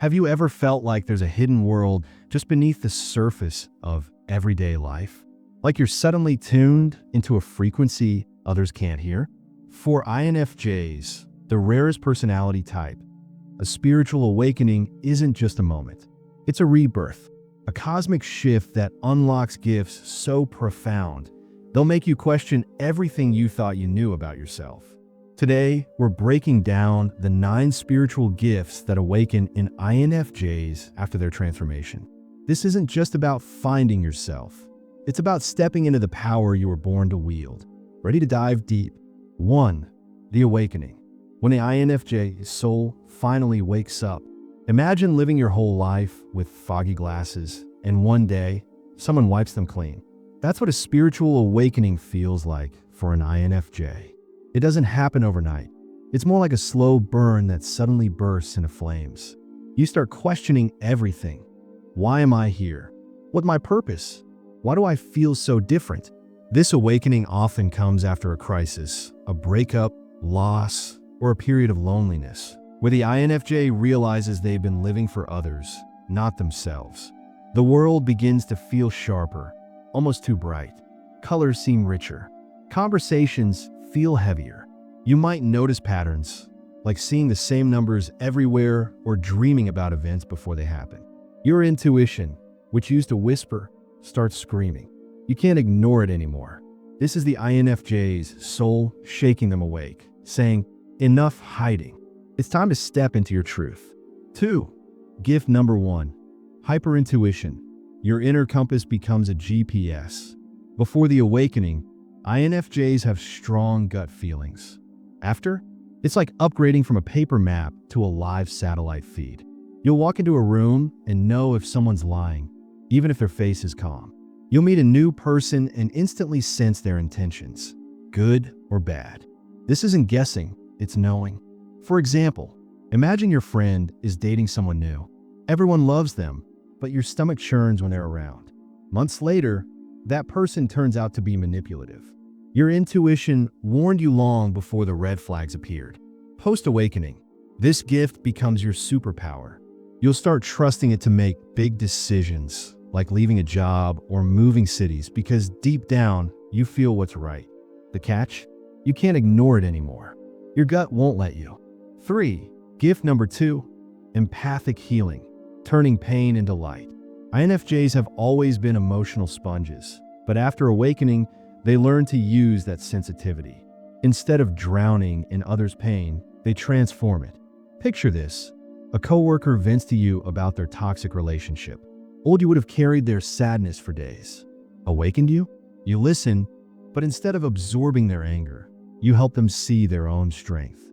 Have you ever felt like there's a hidden world just beneath the surface of everyday life? Like you're suddenly tuned into a frequency others can't hear? For INFJs, the rarest personality type, a spiritual awakening isn't just a moment. It's a rebirth, a cosmic shift that unlocks gifts so profound, they'll make you question everything you thought you knew about yourself. Today, we're breaking down the 9 spiritual gifts that awaken in INFJs after their transformation. This isn't just about finding yourself. It's about stepping into the power you were born to wield. Ready to dive deep? 1. The awakening. When the INFJ soul finally wakes up, imagine living your whole life with foggy glasses, and one day, someone wipes them clean. That's what a spiritual awakening feels like for an INFJ. It doesn't happen overnight. It's more like a slow burn that suddenly bursts into flames. You start questioning everything. Why am I here? What's my purpose? Why do I feel so different? This awakening often comes after a crisis, a breakup, loss, or a period of loneliness, where the INFJ realizes they've been living for others, not themselves. The world begins to feel sharper, almost too bright. Colors seem richer. Conversations feel heavier. You might notice patterns, like seeing the same numbers everywhere or dreaming about events before they happen. Your intuition, which used to whisper, starts screaming. You can't ignore it anymore. This is the INFJ's soul shaking them awake, saying, enough hiding. It's time to step into your truth. 2. Gift number 1. Hyperintuition. Your inner compass becomes a GPS. Before the awakening, INFJs have strong gut feelings. After, it's like upgrading from a paper map to a live satellite feed. You'll walk into a room and know if someone's lying, even if their face is calm. You'll meet a new person and instantly sense their intentions, good or bad. This isn't guessing, it's knowing. For example, imagine your friend is dating someone new. Everyone loves them, but your stomach churns when they're around. Months later, that person turns out to be manipulative. Your intuition warned you long before the red flags appeared. Post-awakening, this gift becomes your superpower. You'll start trusting it to make big decisions, like leaving a job or moving cities, because deep down, you feel what's right. The catch? You can't ignore it anymore. Your gut won't let you. 3. Gift number 2. Empathic healing, turning pain into light. INFJs have always been emotional sponges, but after awakening, they learn to use that sensitivity. Instead of drowning in others' pain, they transform it. Picture this. A coworker vents to you about their toxic relationship. Old, you would have carried their sadness for days. Awakened you? You listen, but instead of absorbing their anger, you help them see their own strength.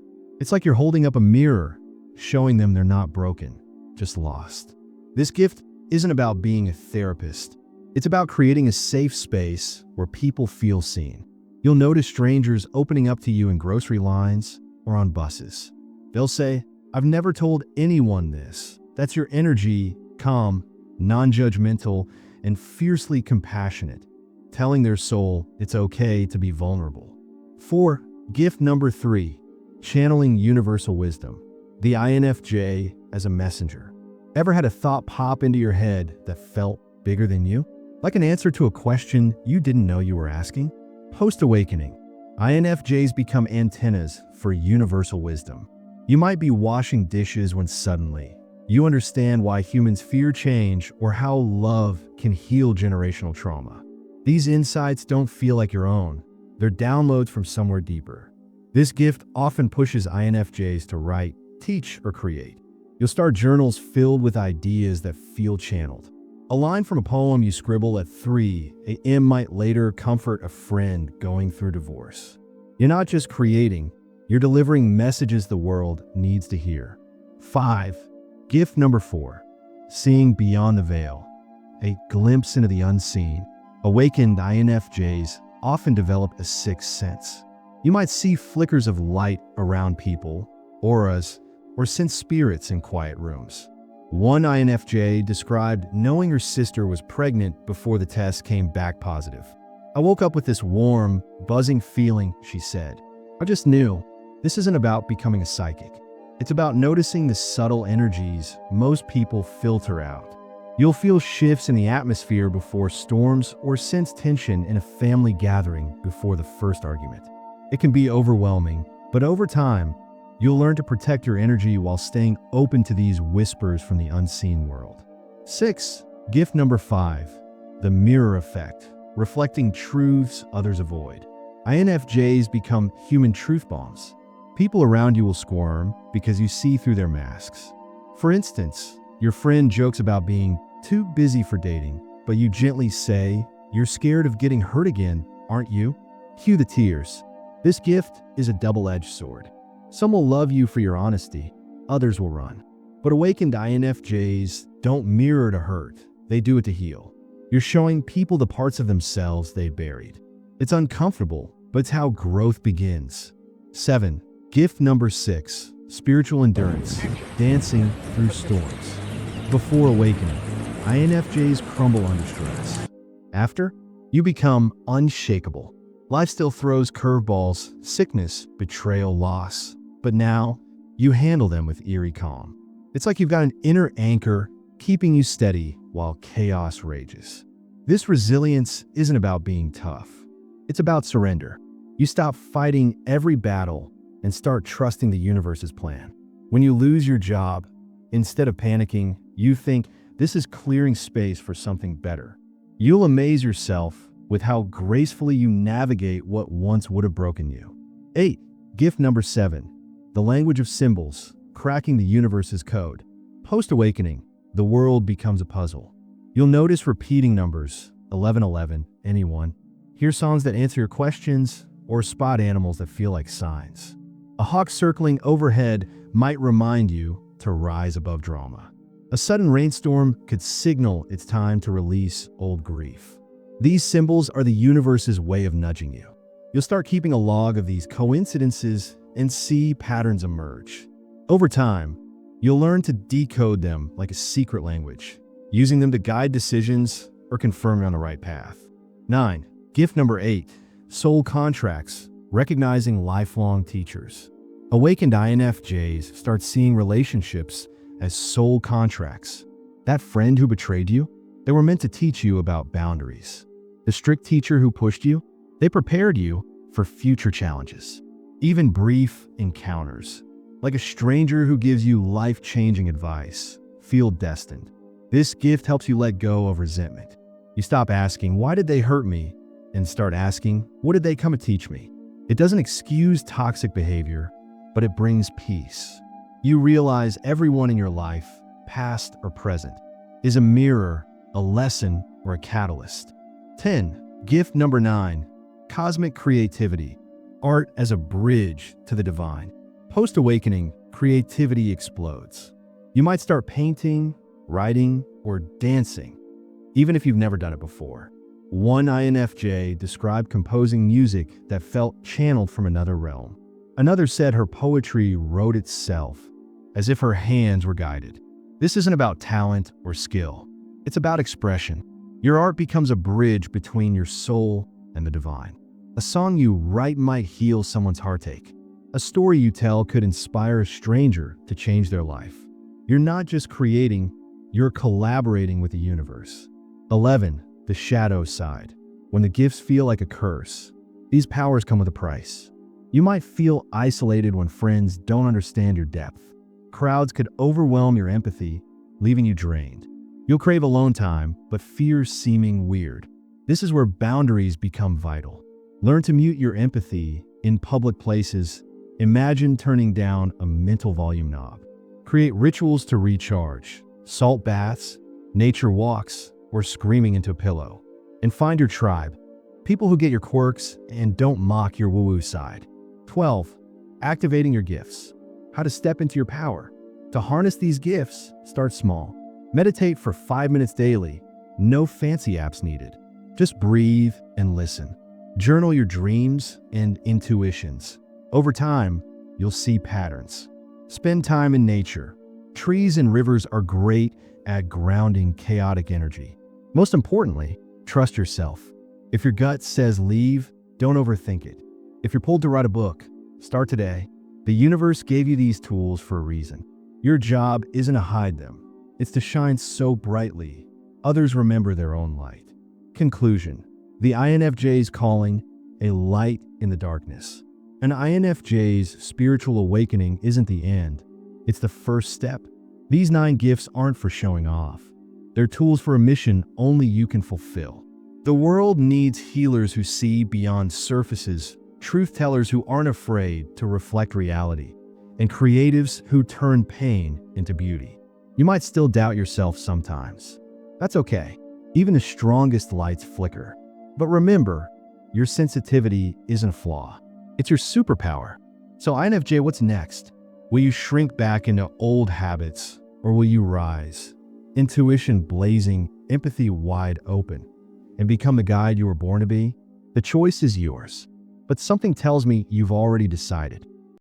It's like you're holding up a mirror, showing them they're not broken, just lost. This gift isn't about being a therapist. It's about creating a safe space where people feel seen. You'll notice strangers opening up to you in grocery lines or on buses. They'll say, I've never told anyone this. That's your energy, calm, non-judgmental, and fiercely compassionate, telling their soul it's okay to be vulnerable. 4. Gift number 3. Channeling universal wisdom. The INFJ as a messenger. Ever had a thought pop into your head that felt bigger than you? Like an answer to a question you didn't know you were asking? Post-awakening, INFJs become antennas for universal wisdom. You might be washing dishes when suddenly you understand why humans fear change or how love can heal generational trauma. These insights don't feel like your own. They're downloads from somewhere deeper. This gift often pushes INFJs to write, teach, or create. You'll start journals filled with ideas that feel channeled. A line from a poem you scribble at 3 a.m. might later comfort a friend going through divorce. You're not just creating, you're delivering messages the world needs to hear. 5. Gift number 4. Seeing beyond the veil. A glimpse into the unseen. Awakened INFJs often develop a sixth sense. You might see flickers of light around people, auras, or sense spirits in quiet rooms. One INFJ described knowing her sister was pregnant before the test came back positive. I woke up with this warm, buzzing feeling, she said. I just knew. This isn't about becoming a psychic. It's about noticing the subtle energies most people filter out. You'll feel shifts in the atmosphere before storms or sense tension in a family gathering before the first argument. It can be overwhelming, but over time, you'll learn to protect your energy while staying open to these whispers from the unseen world. 6. Gift number 5. The mirror effect, reflecting truths others avoid. INFJs become human truth bombs. People around you will squirm because you see through their masks. For instance, your friend jokes about being too busy for dating, but you gently say, "You're scared of getting hurt again, aren't you?" Cue the tears. This gift is a double-edged sword. Some will love you for your honesty, others will run. But awakened INFJs don't mirror to hurt, they do it to heal. You're showing people the parts of themselves they buried. It's uncomfortable, but it's how growth begins. 7. Gift number 6. Spiritual endurance, dancing through storms. Before awakening, INFJs crumble under stress. After, you become unshakable. Life still throws curveballs, sickness, betrayal, loss. But now, you handle them with eerie calm. It's like you've got an inner anchor keeping you steady while chaos rages. This resilience isn't about being tough. It's about surrender. You stop fighting every battle and start trusting the universe's plan. When you lose your job, instead of panicking, you think, this is clearing space for something better. You'll amaze yourself with how gracefully you navigate what once would have broken you. 8. Gift number 7. The language of symbols, cracking the universe's code. Post-awakening, the world becomes a puzzle. You'll notice repeating numbers, 1111, anyone. Hear songs that answer your questions, or spot animals that feel like signs. A hawk circling overhead might remind you to rise above drama. A sudden rainstorm could signal it's time to release old grief. These symbols are the universe's way of nudging you. You'll start keeping a log of these coincidences and see patterns emerge. Over time, you'll learn to decode them like a secret language, using them to guide decisions or confirm you're on the right path. 9. Gift number 8. Soul contracts, recognizing lifelong teachers. Awakened INFJs start seeing relationships as soul contracts. That friend who betrayed you, they were meant to teach you about boundaries. The strict teacher who pushed you, they prepared you for future challenges. Even brief encounters, like a stranger who gives you life-changing advice, feel destined. This gift helps you let go of resentment. You stop asking, why did they hurt me? And start asking, what did they come to teach me? It doesn't excuse toxic behavior, but it brings peace. You realize everyone in your life, past or present, is a mirror, a lesson, or a catalyst. 10. Gift number 9. Cosmic creativity, art as a bridge to the divine. Post-awakening, creativity explodes. You might start painting, writing, or dancing, even if you've never done it before. One INFJ described composing music that felt channeled from another realm. Another said her poetry wrote itself, as if her hands were guided. This isn't about talent or skill. It's about expression. Your art becomes a bridge between your soul and the divine. A song you write might heal someone's heartache. A story you tell could inspire a stranger to change their life. You're not just creating, you're collaborating with the universe. 11. The shadow side. When the gifts feel like a curse, these powers come with a price. You might feel isolated when friends don't understand your depth. Crowds could overwhelm your empathy, leaving you drained. You'll crave alone time, but fear seeming weird. This is where boundaries become vital. Learn to mute your empathy in public places. Imagine turning down a mental volume knob. Create rituals to recharge, salt baths, nature walks, or screaming into a pillow. And find your tribe, people who get your quirks and don't mock your woo-woo side. 12. Activating your gifts. How to step into your power. To harness these gifts, start small. Meditate for 5 minutes daily. No fancy apps needed. Just breathe and listen. Journal your dreams and intuitions. Over time, you'll see patterns. Spend time in nature. Trees and rivers are great at grounding chaotic energy. Most importantly, trust yourself. If your gut says leave, don't overthink it. If you're pulled to write a book, start today. The universe gave you these tools for a reason. Your job isn't to hide them. It's to shine so brightly others remember their own light. Conclusion. The INFJ's calling, a light in the darkness. An INFJ's spiritual awakening isn't the end. It's the first step. These 9 gifts aren't for showing off. They're tools for a mission only you can fulfill. The world needs healers who see beyond surfaces, truth-tellers who aren't afraid to reflect reality, and creatives who turn pain into beauty. You might still doubt yourself sometimes. That's okay. Even the strongest lights flicker. But remember, your sensitivity isn't a flaw. It's your superpower. So INFJ, what's next? Will you shrink back into old habits, or will you rise? Intuition blazing, empathy wide open, and become the guide you were born to be? The choice is yours. But something tells me you've already decided.